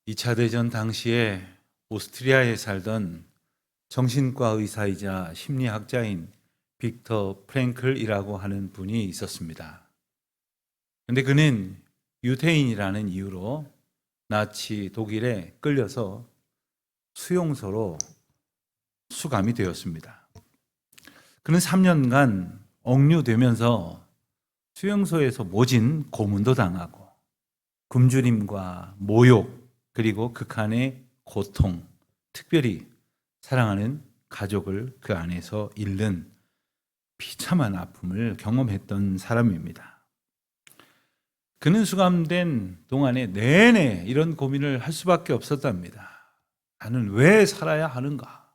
2차 대전 당시에 오스트리아에 살던 정신과 의사이자 심리학자인 빅터 프랭클이라고 하는 분이 있었습니다. 근데 그는 유태인이라는 이유로 나치 독일에 끌려서 수용소로 수감이 되었습니다. 그는 3년간 억류되면서 수용소에서 모진 고문도 당하고 굶주림과 모욕 그리고 극한의 고통, 특별히 사랑하는 가족을 그 안에서 잃는 비참한 아픔을 경험했던 사람입니다. 그는 수감된 동안에 내내 이런 고민을 할 수밖에 없었답니다. 나는 왜 살아야 하는가?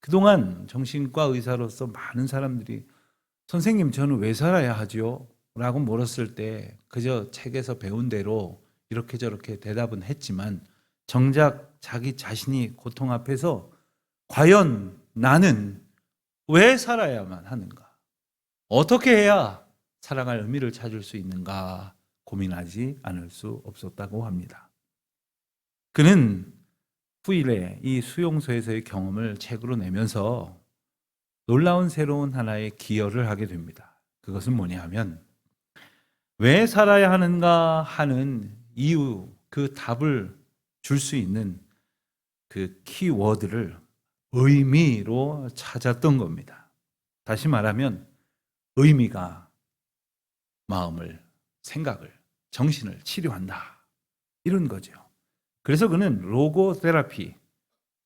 그동안 정신과 의사로서 많은 사람들이 선생님 저는 왜 살아야 하지요? 라고 물었을 때 그저 책에서 배운 대로 이렇게 저렇게 대답은 했지만 정작 자기 자신이 고통 앞에서 과연 나는 왜 살아야만 하는가? 어떻게 해야 살아갈 의미를 찾을 수 있는가 고민하지 않을 수 없었다고 합니다. 그는 후일에 이 수용소에서의 경험을 책으로 내면서 놀라운 새로운 하나의 기여를 하게 됩니다. 그것은 뭐냐 하면 왜 살아야 하는가 하는 이유, 그 답을 줄 수 있는 그 키워드를 의미로 찾았던 겁니다. 다시 말하면 의미가 마음을, 생각을, 정신을 치료한다. 이런 거죠. 그래서 그는 로고 테라피,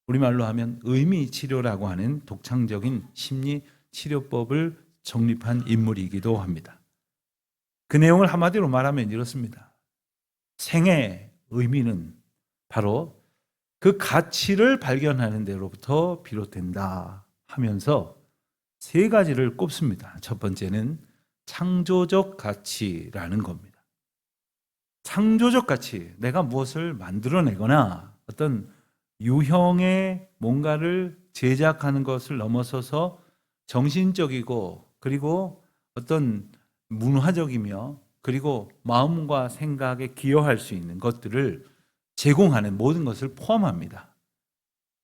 우리말로 하면 의미 치료라고 하는 독창적인 심리 치료법을 정립한 인물이기도 합니다. 그 내용을 한마디로 말하면 이렇습니다. 생의 의미는 바로 그 가치를 발견하는 데로부터 비롯된다 하면서 세 가지를 꼽습니다. 첫 번째는 창조적 가치라는 겁니다. 창조적 가치, 내가 무엇을 만들어내거나 어떤 유형의 뭔가를 제작하는 것을 넘어서서 정신적이고 그리고 어떤 문화적이며 그리고 마음과 생각에 기여할 수 있는 것들을 제공하는 모든 것을 포함합니다.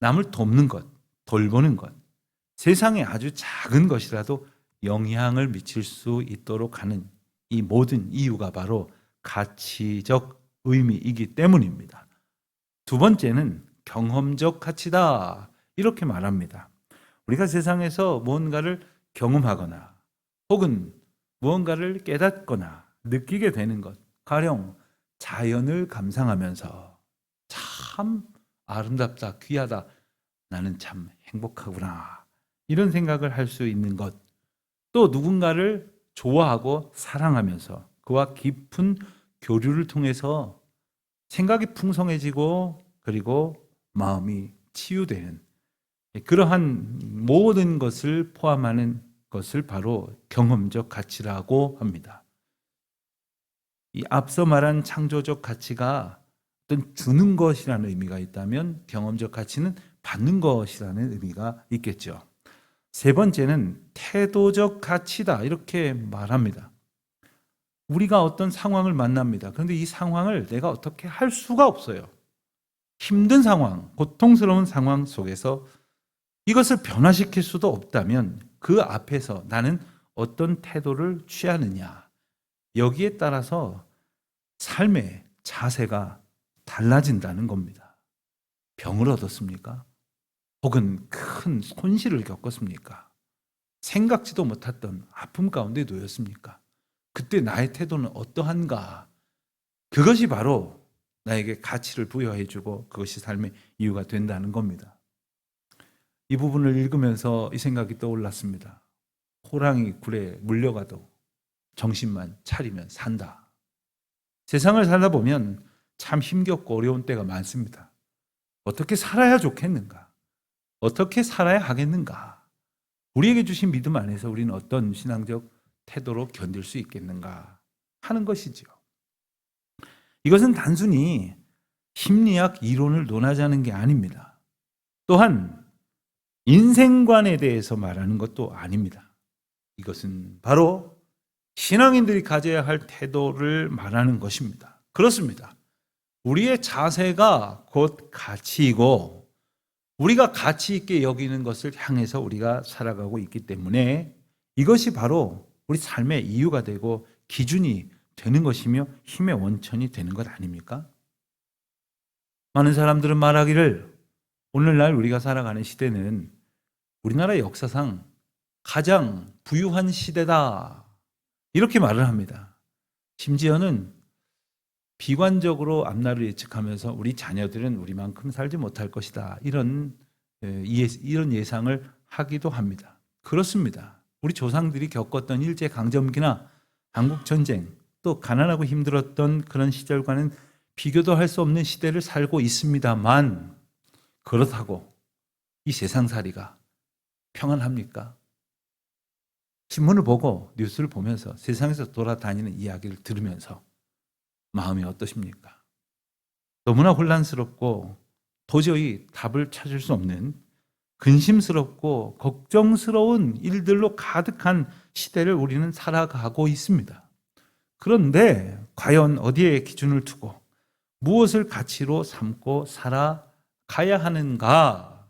남을 돕는 것, 돌보는 것, 세상에 아주 작은 것이라도 영향을 미칠 수 있도록 하는 이 모든 이유가 바로 가치적 의미이기 때문입니다. 두 번째는 경험적 가치다. 이렇게 말합니다. 우리가 세상에서 무언가를 경험하거나 혹은 무언가를 깨닫거나 느끼게 되는 것, 가령 자연을 감상하면서 참 아름답다, 귀하다, 나는 참 행복하구나 이런 생각을 할 수 있는 것, 또 누군가를 좋아하고 사랑하면서 그와 깊은 교류를 통해서 생각이 풍성해지고 그리고 마음이 치유되는 그러한 모든 것을 포함하는 것을 바로 경험적 가치라고 합니다. 이 앞서 말한 창조적 가치가 어떤 주는 것이라는 의미가 있다면 경험적 가치는 받는 것이라는 의미가 있겠죠. 세 번째는 태도적 가치다 이렇게 말합니다. 우리가 어떤 상황을 만납니다. 그런데 이 상황을 내가 어떻게 할 수가 없어요. 힘든 상황, 고통스러운 상황 속에서 이것을 변화시킬 수도 없다면 그 앞에서 나는 어떤 태도를 취하느냐. 여기에 따라서 삶의 자세가 달라진다는 겁니다. 병을 얻었습니까? 혹은 큰 손실을 겪었습니까? 생각지도 못했던 아픔 가운데 놓였습니까? 그때 나의 태도는 어떠한가? 그것이 바로 나에게 가치를 부여해주고 그것이 삶의 이유가 된다는 겁니다. 이 부분을 읽으면서 이 생각이 떠올랐습니다. 호랑이 굴에 물려가도 정신만 차리면 산다. 세상을 살다 보면 참 힘겹고 어려운 때가 많습니다. 어떻게 살아야 좋겠는가? 어떻게 살아야 하겠는가? 우리에게 주신 믿음 안에서 우리는 어떤 신앙적 태도로 견딜 수 있겠는가 하는 것이지요. 이것은 단순히 심리학 이론을 논하자는 게 아닙니다. 또한 인생관에 대해서 말하는 것도 아닙니다. 이것은 바로 신앙인들이 가져야 할 태도를 말하는 것입니다. 그렇습니다. 우리의 자세가 곧 가치이고 우리가 가치 있게 여기는 것을 향해서 우리가 살아가고 있기 때문에 이것이 바로 우리 삶의 이유가 되고 기준이 되는 것이며 힘의 원천이 되는 것 아닙니까? 많은 사람들은 말하기를 오늘날 우리가 살아가는 시대는 우리나라 역사상 가장 부유한 시대다 이렇게 말을 합니다. 심지어는 비관적으로 앞날을 예측하면서 우리 자녀들은 우리만큼 살지 못할 것이다 이런 예상을 하기도 합니다. 그렇습니다. 우리 조상들이 겪었던 일제강점기나 한국전쟁 또 가난하고 힘들었던 그런 시절과는 비교도 할 수 없는 시대를 살고 있습니다만 그렇다고 이 세상살이가 평안합니까? 신문을 보고 뉴스를 보면서 세상에서 돌아다니는 이야기를 들으면서 마음이 어떠십니까? 너무나 혼란스럽고 도저히 답을 찾을 수 없는 근심스럽고 걱정스러운 일들로 가득한 시대를 우리는 살아가고 있습니다. 그런데 과연 어디에 기준을 두고 무엇을 가치로 삼고 살아가야 하는가?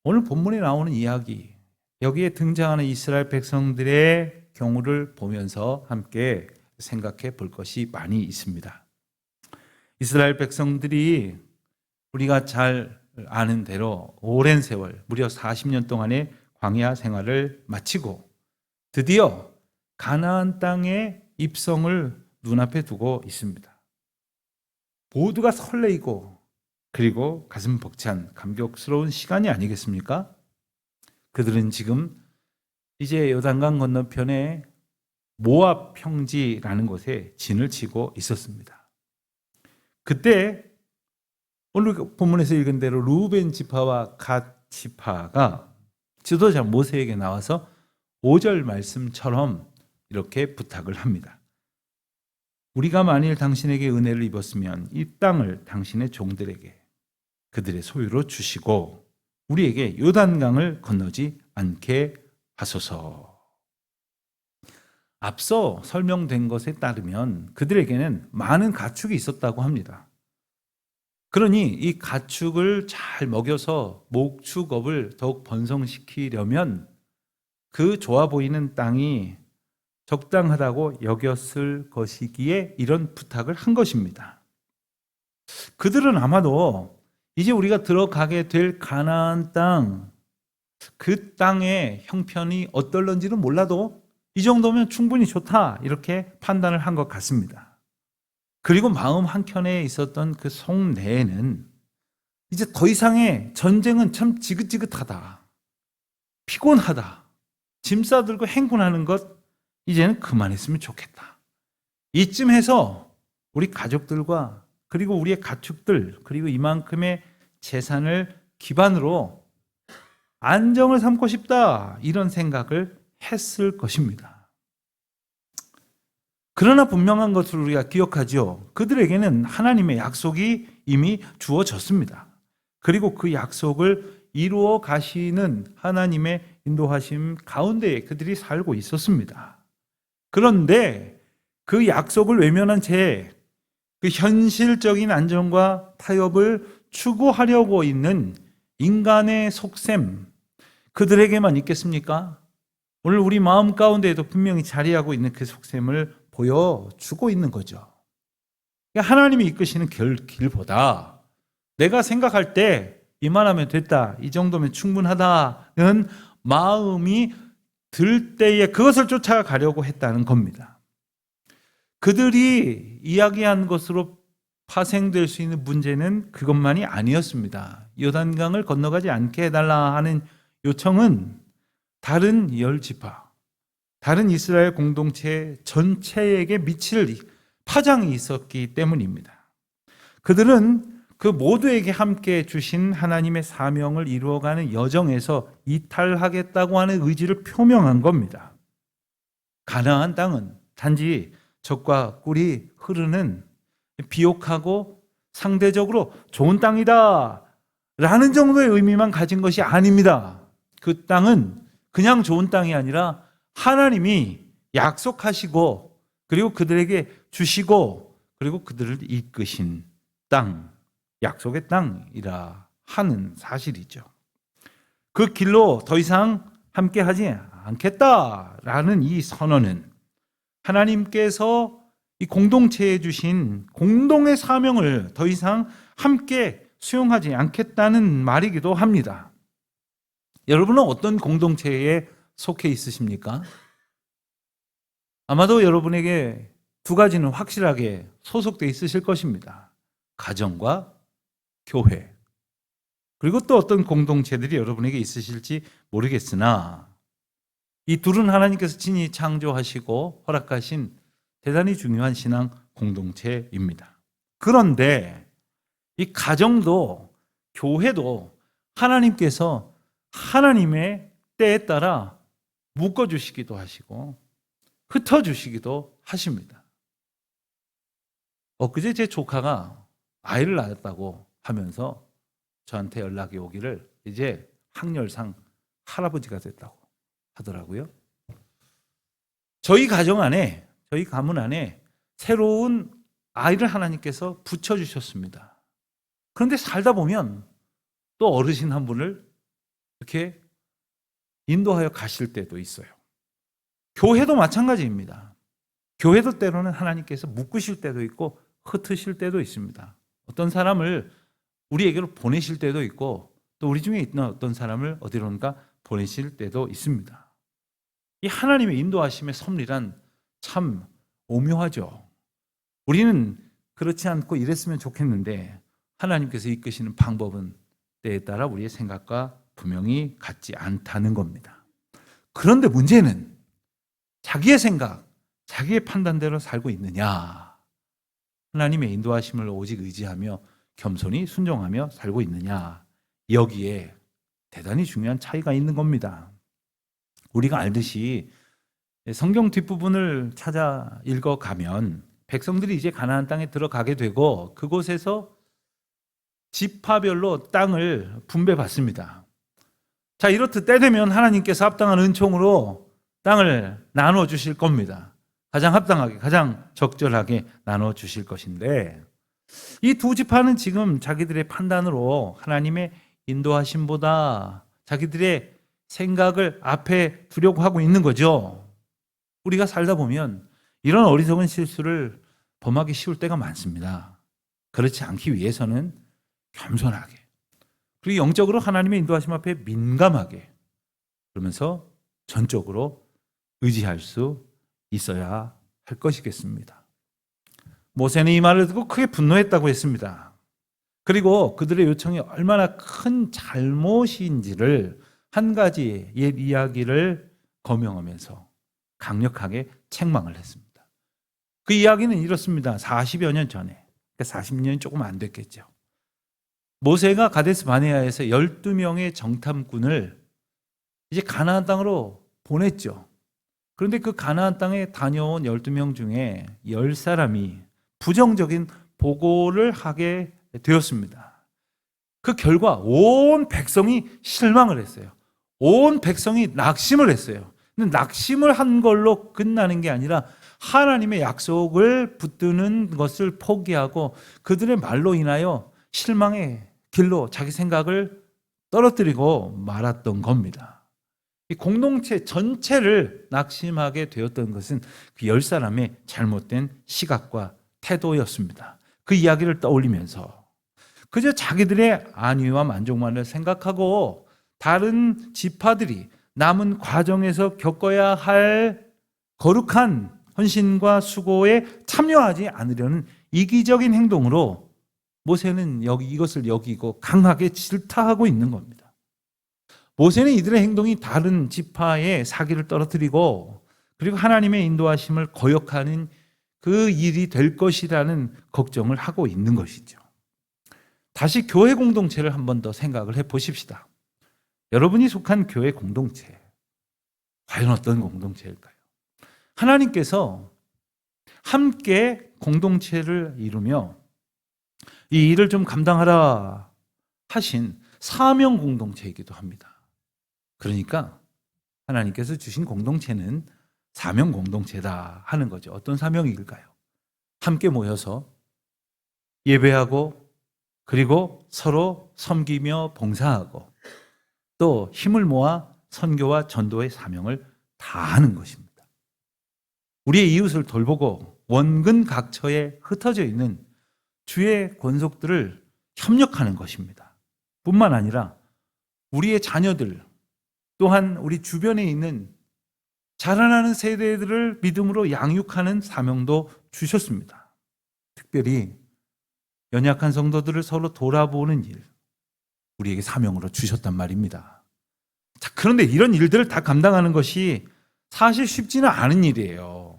오늘 본문에 나오는 이야기, 여기에 등장하는 이스라엘 백성들의 경우를 보면서 함께 생각해 볼 것이 많이 있습니다. 이스라엘 백성들이 우리가 잘 아는 대로 오랜 세월, 무려 40년 동안의 광야 생활을 마치고 드디어 가나안 땅의 입성을 눈앞에 두고 있습니다. 모두가 설레이고 그리고 가슴 벅찬 감격스러운 시간이 아니겠습니까? 그들은 지금 이제 요단강 건너편에 모압 평지라는 곳에 진을 치고 있었습니다. 그때 오늘 본문에서 읽은 대로 루벤 지파와 갓 지파가 지도자 모세에게 나와서 5절 말씀처럼 이렇게 부탁을 합니다. 우리가 만일 당신에게 은혜를 입었으면 이 땅을 당신의 종들에게 그들의 소유로 주시고 우리에게 요단강을 건너지 않게 하소서. 앞서 설명된 것에 따르면 그들에게는 많은 가축이 있었다고 합니다. 그러니 이 가축을 잘 먹여서 목축업을 더욱 번성시키려면 그 좋아 보이는 땅이 적당하다고 여겼을 것이기에 이런 부탁을 한 것입니다. 그들은 아마도 이제 우리가 들어가게 될 가나안 땅, 그 땅의 형편이 어떨런지는 몰라도 이 정도면 충분히 좋다 이렇게 판단을 한 것 같습니다. 그리고 마음 한켠에 있었던 그 속내에는 이제 더 이상의 전쟁은 참 지긋지긋하다, 피곤하다, 짐 싸들고 행군하는 것 이제는 그만했으면 좋겠다. 이쯤 해서 우리 가족들과 그리고 우리의 가축들 그리고 이만큼의 재산을 기반으로 안정을 삼고 싶다 이런 생각을 했을 것입니다. 그러나 분명한 것을 우리가 기억하죠. 그들에게는 하나님의 약속이 이미 주어졌습니다. 그리고 그 약속을 이루어 가시는 하나님의 인도하심 가운데 그들이 살고 있었습니다. 그런데 그 약속을 외면한 채 그 현실적인 안정과 타협을 추구하려고 있는 인간의 속셈, 그들에게만 있겠습니까? 오늘 우리 마음 가운데에도 분명히 자리하고 있는 그 속셈을 보여주고 있는 거죠. 하나님이 이끄시는 길보다 내가 생각할 때 이만하면 됐다, 이 정도면 충분하다는 마음이 들 때에 그것을 쫓아가려고 했다는 겁니다. 그들이 이야기한 것으로 파생될 수 있는 문제는 그것만이 아니었습니다. 요단강을 건너가지 않게 해달라 하는 요청은 다른 10지파, 다른 이스라엘 공동체 전체에게 미칠 파장이 있었기 때문입니다. 그들은 그 모두에게 함께 주신 하나님의 사명을 이루어가는 여정에서 이탈하겠다고 하는 의지를 표명한 겁니다. 가나안 땅은 단지 젖과 꿀이 흐르는 비옥하고 상대적으로 좋은 땅이다 라는 정도의 의미만 가진 것이 아닙니다. 그 땅은 그냥 좋은 땅이 아니라 하나님이 약속하시고 그리고 그들에게 주시고 그리고 그들을 이끄신 땅, 약속의 땅이라 하는 사실이죠. 그 길로 더 이상 함께하지 않겠다라는 이 선언은 하나님께서 이 공동체에 주신 공동의 사명을 더 이상 함께 수용하지 않겠다는 말이기도 합니다. 여러분은 어떤 공동체에 속해 있으십니까? 아마도 여러분에게 두 가지는 확실하게 소속되어 있으실 것입니다. 가정과 교회. 그리고 또 어떤 공동체들이 여러분에게 있으실지 모르겠으나 이 둘은 하나님께서 친히 창조하시고 허락하신 대단히 중요한 신앙 공동체입니다. 그런데 이 가정도 교회도 하나님께서 하나님의 때에 따라 묶어주시기도 하시고 흩어주시기도 하십니다. 엊그제 제 조카가 아이를 낳았다고 하면서 저한테 연락이 오기를 이제 학렬상 할아버지가 됐다고 하더라고요. 저희 가정 안에, 저희 가문 안에 새로운 아이를 하나님께서 붙여주셨습니다. 그런데 살다 보면 또 어르신 한 분을 이렇게 인도하여 가실 때도 있어요. 교회도 마찬가지입니다. 교회도 때로는 하나님께서 묶으실 때도 있고 흩으실 때도 있습니다. 어떤 사람을 우리에게로 보내실 때도 있고 또 우리 중에 있는 어떤 사람을 어디론가 보내실 때도 있습니다. 이 하나님의 인도하심의 섭리란 참 오묘하죠. 우리는 그렇지 않고 이랬으면 좋겠는데 하나님께서 이끄시는 방법은 때에 따라 우리의 생각과 분명히 같지 않다는 겁니다. 그런데 문제는 자기의 생각, 자기의 판단대로 살고 있느냐, 하나님의 인도하심을 오직 의지하며 겸손히 순종하며 살고 있느냐, 여기에 대단히 중요한 차이가 있는 겁니다. 우리가 알듯이 성경 뒷부분을 찾아 읽어가면 백성들이 이제 가나안 땅에 들어가게 되고 그곳에서 지파별로 땅을 분배받습니다. 자, 이렇듯 때 되면 하나님께서 합당한 은총으로 땅을 나눠 주실 겁니다. 가장 합당하게, 가장 적절하게 나눠 주실 것인데 이 두 지파는 지금 자기들의 판단으로 하나님의 인도하심보다 자기들의 생각을 앞에 두려고 하고 있는 거죠. 우리가 살다 보면 이런 어리석은 실수를 범하기 쉬울 때가 많습니다. 그렇지 않기 위해서는 겸손하게, 그리고 영적으로 하나님의 인도하심 앞에 민감하게, 그러면서 전적으로 의지할 수 있어야 할 것이겠습니다. 모세는 이 말을 듣고 크게 분노했다고 했습니다. 그리고 그들의 요청이 얼마나 큰 잘못인지를 한 가지 옛 이야기를 거명하면서 강력하게 책망을 했습니다. 그 이야기는 이렇습니다. 40여 년 전에, 40년이 조금 안 됐겠죠. 모세가 가데스 바네아에서 12명의 정탐꾼을 이제 가나안 땅으로 보냈죠. 그런데 그 가나안 땅에 다녀온 12명 중에 10사람이 부정적인 보고를 하게 되었습니다. 그 결과 온 백성이 실망을 했어요. 온 백성이 낙심을 했어요. 근데 낙심을 한 걸로 끝나는 게 아니라 하나님의 약속을 붙드는 것을 포기하고 그들의 말로 인하여 실망의 길로 자기 생각을 떨어뜨리고 말았던 겁니다. 이 공동체 전체를 낙심하게 되었던 것은 그 10사람의 잘못된 시각과 태도였습니다. 그 이야기를 떠올리면서 그저 자기들의 안위와 만족만을 생각하고 다른 지파들이 남은 과정에서 겪어야 할 거룩한 헌신과 수고에 참여하지 않으려는 이기적인 행동으로 모세는 이것을 여기고 강하게 질타하고 있는 겁니다. 모세는 이들의 행동이 다른 지파의 사기를 떨어뜨리고 그리고 하나님의 인도하심을 거역하는 그 일이 될 것이라는 걱정을 하고 있는 것이죠. 다시 교회 공동체를 한 번 더 생각을 해보십시다. 여러분이 속한 교회 공동체, 과연 어떤 공동체일까요? 하나님께서 함께 공동체를 이루며 이 일을 좀 감당하라 하신 사명 공동체이기도 합니다. 그러니까 하나님께서 주신 공동체는 사명 공동체다 하는 거죠. 어떤 사명일까요? 함께 모여서 예배하고 그리고 서로 섬기며 봉사하고 또 힘을 모아 선교와 전도의 사명을 다하는 것입니다. 우리의 이웃을 돌보고 원근 각처에 흩어져 있는 주의 권속들을 협력하는 것입니다. 뿐만 아니라 우리의 자녀들 또한 우리 주변에 있는 자라나는 세대들을 믿음으로 양육하는 사명도 주셨습니다. 특별히 연약한 성도들을 서로 돌아보는 일, 우리에게 사명으로 주셨단 말입니다. 자, 그런데 이런 일들을 다 감당하는 것이 사실 쉽지는 않은 일이에요.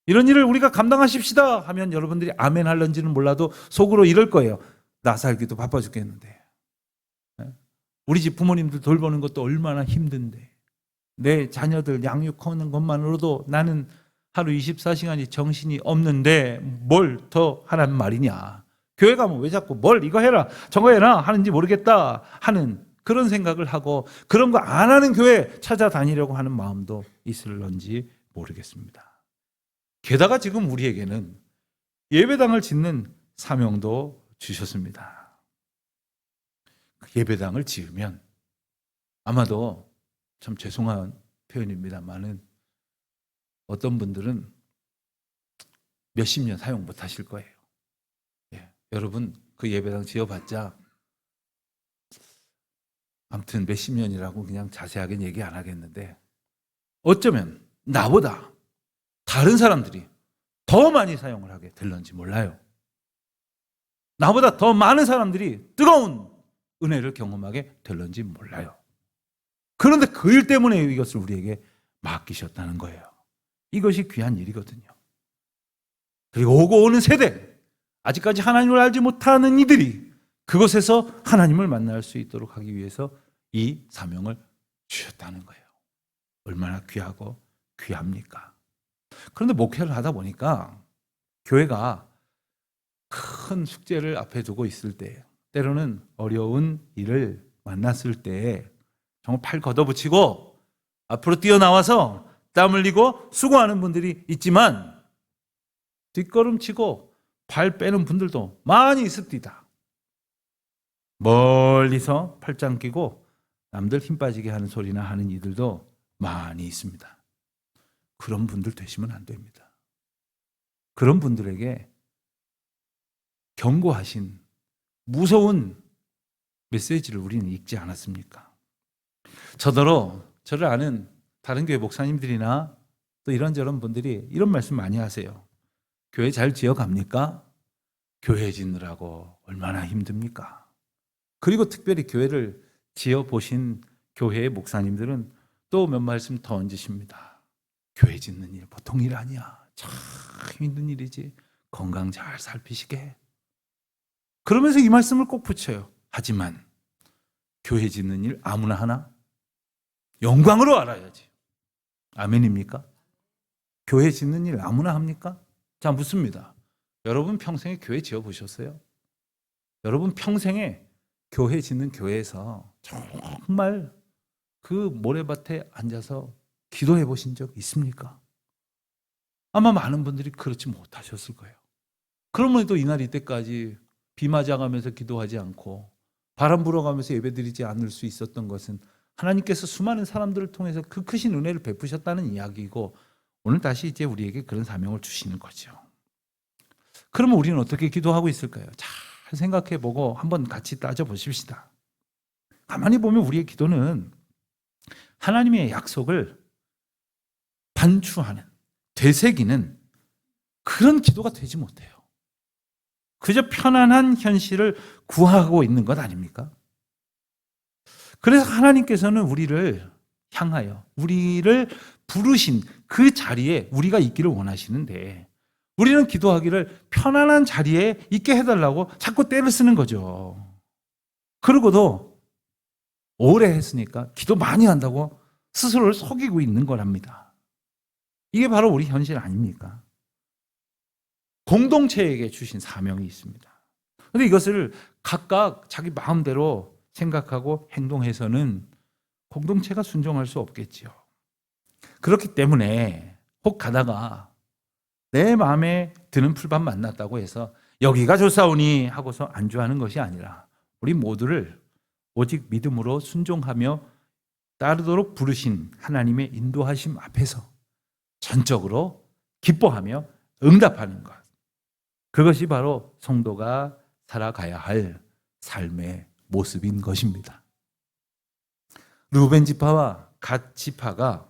이런 일을 우리가 감당하십시다 하면 여러분들이 아멘 할런지는 몰라도 속으로 이럴 거예요. 나 살기도 바빠 죽겠는데. 우리 집 부모님들 돌보는 것도 얼마나 힘든데. 내 자녀들 양육하는 것만으로도 나는 하루 24시간이 정신이 없는데 뭘 더 하란 말이냐. 교회 가면 왜 자꾸 뭘 이거 해라 저거 해라 하는지 모르겠다 하는 그런 생각을 하고 그런 거 안 하는 교회 찾아다니려고 하는 마음도 있을런지 모르겠습니다. 게다가 지금 우리에게는 예배당을 짓는 사명도 주셨습니다. 예배당을 지으면 아마도 참 죄송한 표현입니다만은 어떤 분들은 몇십 년 사용 못 하실 거예요. 여러분 그 예배당 지어봤자 아무튼 몇십 년이라고 그냥 자세하게 얘기 안 하겠는데 어쩌면 나보다 다른 사람들이 더 많이 사용을 하게 될런지 몰라요. 나보다 더 많은 사람들이 뜨거운 은혜를 경험하게 될런지 몰라요. 그런데 그 일 때문에 이것을 우리에게 맡기셨다는 거예요. 이것이 귀한 일이거든요. 그리고 오고 오는 세대, 아직까지 하나님을 알지 못하는 이들이 그곳에서 하나님을 만날 수 있도록 하기 위해서 이 사명을 주셨다는 거예요. 얼마나 귀하고 귀합니까? 그런데 목회를 하다 보니까 교회가 큰 숙제를 앞에 두고 있을 때 때로는 어려운 일을 만났을 때 정말 팔 걷어붙이고 앞으로 뛰어나와서 땀 흘리고 수고하는 분들이 있지만 뒷걸음치고 발 빼는 분들도 많이 있습니다. 멀리서 팔짱 끼고 남들 힘 빠지게 하는 소리나 하는 이들도 많이 있습니다. 그런 분들 되시면 안 됩니다. 그런 분들에게 경고하신 무서운 메시지를 우리는 읽지 않았습니까? 저더러 저를 아는 다른 교회 목사님들이나 또 이런저런 분들이 이런 말씀 많이 하세요. 교회 잘 지어갑니까? 교회 짓느라고 얼마나 힘듭니까? 그리고 특별히 교회를 지어보신 교회의 목사님들은 또 몇 말씀 더 얹으십니다. 교회 짓는 일 보통 일 아니야. 참 힘든 일이지. 건강 잘 살피시게. 그러면서 이 말씀을 꼭 붙여요. 하지만 교회 짓는 일 아무나 하나? 영광으로 알아야지. 아멘입니까? 교회 짓는 일 아무나 합니까? 자, 묻습니다. 여러분 평생에 교회 지어보셨어요? 여러분 평생에 교회 짓는 교회에서 정말 그 모래밭에 앉아서 기도해 보신 적 있습니까? 아마 많은 분들이 그렇지 못하셨을 거예요. 그러면 또 이날 이때까지 비 맞아가면서 기도하지 않고 바람 불어가면서 예배드리지 않을 수 있었던 것은 하나님께서 수많은 사람들을 통해서 그 크신 은혜를 베푸셨다는 이야기이고 오늘 다시 이제 우리에게 그런 사명을 주시는 거죠. 그러면 우리는 어떻게 기도하고 있을까요? 잘 생각해 보고 한번 같이 따져 보십시다. 가만히 보면 우리의 기도는 하나님의 약속을 반추하는, 되새기는 그런 기도가 되지 못해요. 그저 편안한 현실을 구하고 있는 것 아닙니까? 그래서 하나님께서는 우리를 향하여 우리를 부르신 그 자리에 우리가 있기를 원하시는데 우리는 기도하기를 편안한 자리에 있게 해달라고 자꾸 때를 쓰는 거죠. 그러고도 오래 했으니까 기도 많이 한다고 스스로를 속이고 있는 거랍니다. 이게 바로 우리 현실 아닙니까? 공동체에게 주신 사명이 있습니다. 그런데 이것을 각각 자기 마음대로 생각하고 행동해서는 공동체가 순종할 수 없겠지요. 그렇기 때문에 혹 가다가 내 마음에 드는 풀밭 만났다고 해서 여기가 좋사오니 하고서 안주하는 것이 아니라 우리 모두를 오직 믿음으로 순종하며 따르도록 부르신 하나님의 인도하심 앞에서 전적으로 기뻐하며 응답하는 것. 그것이 바로 성도가 살아가야 할 삶의 모습인 것입니다. 르우벤 지파와 갓 지파가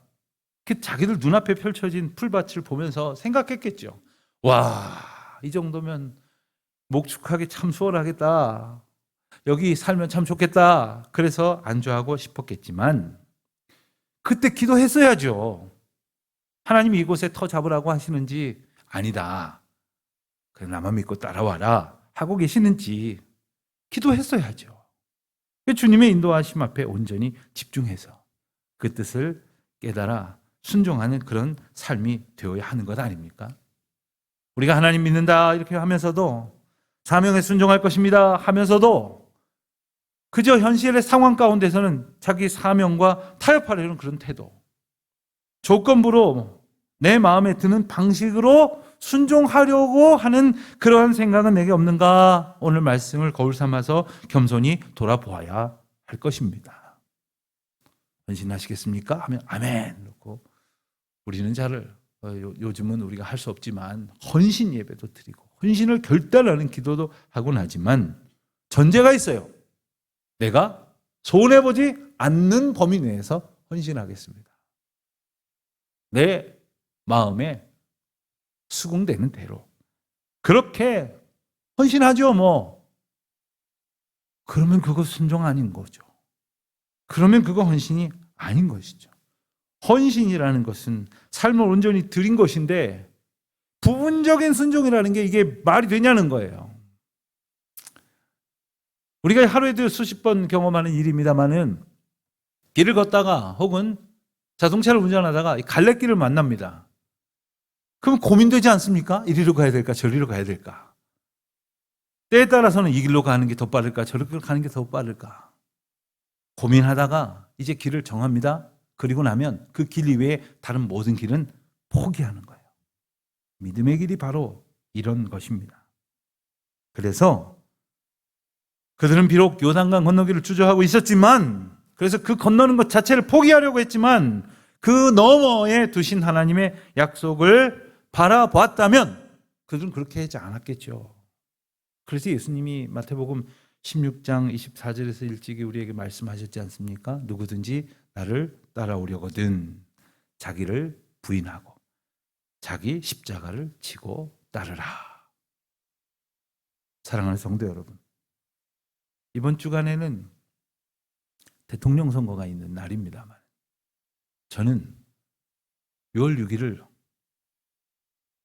그 자기들 눈앞에 펼쳐진 풀밭을 보면서 생각했겠죠. 와, 이 정도면 목축하기 참 수월하겠다. 여기 살면 참 좋겠다. 그래서 안주하고 싶었겠지만 그때 기도했어야죠. 하나님이 이곳에 터 잡으라고 하시는지 아니다. 그래 나만 믿고 따라와라 하고 계시는지 기도했어야죠. 주님의 인도하심 앞에 온전히 집중해서 그 뜻을 깨달아 순종하는 그런 삶이 되어야 하는 것 아닙니까? 우리가 하나님 믿는다 이렇게 하면서도 사명에 순종할 것입니다 하면서도 그저 현실의 상황 가운데서는 자기 사명과 타협하려는 그런 태도, 조건부로 내 마음에 드는 방식으로 순종하려고 하는 그러한 생각은 내게 없는가? 오늘 말씀을 거울 삼아서 겸손히 돌아보아야 할 것입니다. 헌신하시겠습니까? 하면 아멘 놓고 우리는 요즘은 우리가 할 수 없지만 헌신 예배도 드리고 헌신을 결단하는 기도도 하곤 하지만 전제가 있어요. 내가 손해보지 않는 범위 내에서 헌신하겠습니다. 내 마음에 수긍되는 대로 그렇게 헌신하죠 뭐. 그러면 그거 순종 아닌 거죠. 그러면 그거 헌신이 아닌 것이죠. 헌신이라는 것은 삶을 온전히 드린 것인데 부분적인 순종이라는 게 이게 말이 되냐는 거예요. 우리가 하루에도 수십 번 경험하는 일입니다만은 길을 걷다가 혹은 자동차를 운전하다가 갈래길을 만납니다. 그럼 고민되지 않습니까? 이리로 가야 될까 저리로 가야 될까? 때에 따라서는 이 길로 가는 게 더 빠를까 저리로 가는 게 더 빠를까? 고민하다가 이제 길을 정합니다. 그리고 나면 그 길 이외에 다른 모든 길은 포기하는 거예요. 믿음의 길이 바로 이런 것입니다. 그래서 그들은 비록 요단강 건너기를 주저하고 있었지만, 그래서 그 건너는 것 자체를 포기하려고 했지만 그 너머에 두신 하나님의 약속을 바라보았다면 그들은 그렇게 하지 않았겠죠. 그래서 예수님이 마태복음 16장 24절에서 일찍이 우리에게 말씀하셨지 않습니까? 누구든지 나를 따라오려거든 자기를 부인하고 자기 십자가를 지고 따르라. 사랑하는 성도 여러분, 이번 주간에는 대통령 선거가 있는 날입니다만 저는 6월 6일을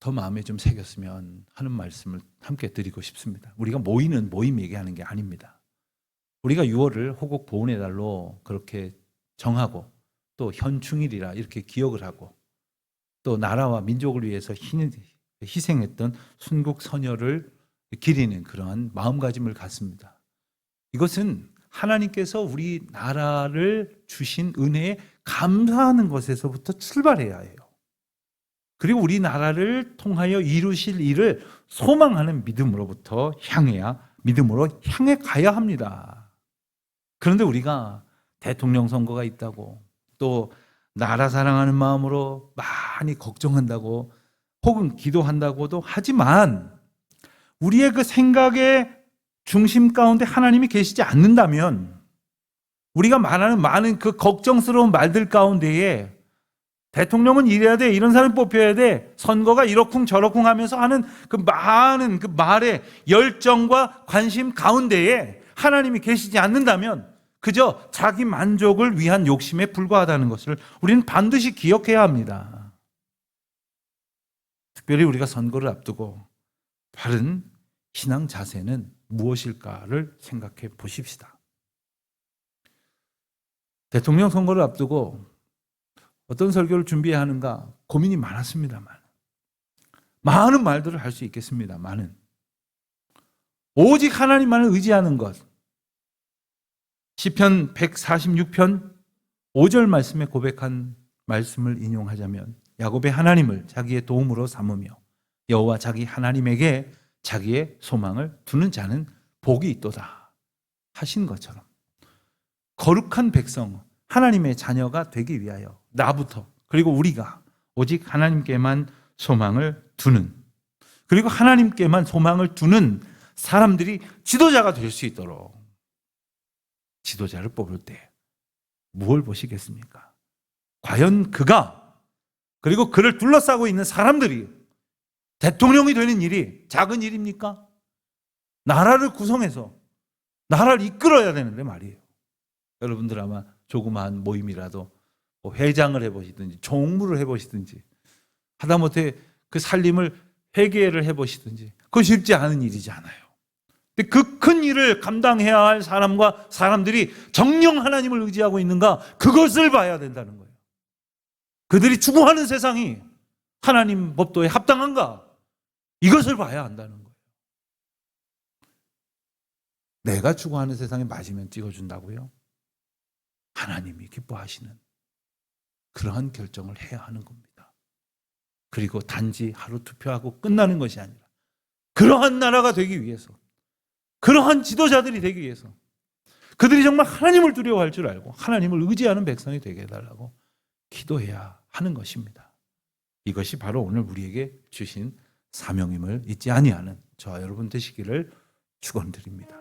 더 마음에 좀 새겼으면 하는 말씀을 함께 드리고 싶습니다. 우리가 모이는 모임 얘기하는 게 아닙니다. 우리가 6월을 호국 보훈의 달로 그렇게 정하고 또 현충일이라 이렇게 기억을 하고 또 나라와 민족을 위해서 희생했던 순국 선열을 기리는 그러한 마음가짐을 갖습니다. 이것은 하나님께서 우리 나라를 주신 은혜에 감사하는 것에서부터 출발해야 해요. 그리고 우리나라를 통하여 이루실 일을 소망하는 믿음으로부터 믿음으로 향해 가야 합니다. 그런데 우리가 대통령 선거가 있다고 또 나라 사랑하는 마음으로 많이 걱정한다고 혹은 기도한다고도 하지만 우리의 그 생각의 중심 가운데 하나님이 계시지 않는다면 우리가 말하는 많은 그 걱정스러운 말들 가운데에 대통령은 이래야 돼, 이런 사람 뽑혀야 돼, 선거가 이러쿵 저러쿵 하면서 하는 그 많은 그 말의 열정과 관심 가운데에 하나님이 계시지 않는다면 그저 자기 만족을 위한 욕심에 불과하다는 것을 우리는 반드시 기억해야 합니다. 특별히 우리가 선거를 앞두고 바른 신앙 자세는 무엇일까를 생각해 보십시다. 대통령 선거를 앞두고 어떤 설교를 준비해야 하는가 고민이 많았습니다만 많은 말들을 할 수 있겠습니다만은 오직 하나님만을 의지하는 것, 시편 146편 5절 말씀에 고백한 말씀을 인용하자면 야곱의 하나님을 자기의 도움으로 삼으며 여호와 자기 하나님에게 자기의 소망을 두는 자는 복이 있도다 하신 것처럼 거룩한 백성, 하나님의 자녀가 되기 위하여 나부터 그리고 우리가 오직 하나님께만 소망을 두는, 그리고 하나님께만 소망을 두는 사람들이 지도자가 될 수 있도록, 지도자를 뽑을 때 무엇을 보시겠습니까? 과연 그가 그리고 그를 둘러싸고 있는 사람들이 대통령이 되는 일이 작은 일입니까? 나라를 구성해서 나라를 이끌어야 되는데 말이에요. 여러분들 아마 조그마한 모임이라도 뭐 회장을 해보시든지 총무를 해보시든지 하다못해 그 살림을 회계를 해보시든지 그거 쉽지 않은 일이지 않아요. 근데 그 큰 일을 감당해야 할 사람과 사람들이 정녕 하나님을 의지하고 있는가, 그것을 봐야 된다는 거예요. 그들이 추구하는 세상이 하나님 법도에 합당한가, 이것을 봐야 한다는 거예요. 내가 추구하는 세상에 맞으면 찍어준다고요? 하나님이 기뻐하시는 그러한 결정을 해야 하는 겁니다. 그리고 단지 하루 투표하고 끝나는 것이 아니라 그러한 나라가 되기 위해서, 그러한 지도자들이 되기 위해서 그들이 정말 하나님을 두려워할 줄 알고 하나님을 의지하는 백성이 되게 해달라고 기도해야 하는 것입니다. 이것이 바로 오늘 우리에게 주신 사명임을 잊지 아니하는 저와 여러분 되시기를 축원드립니다.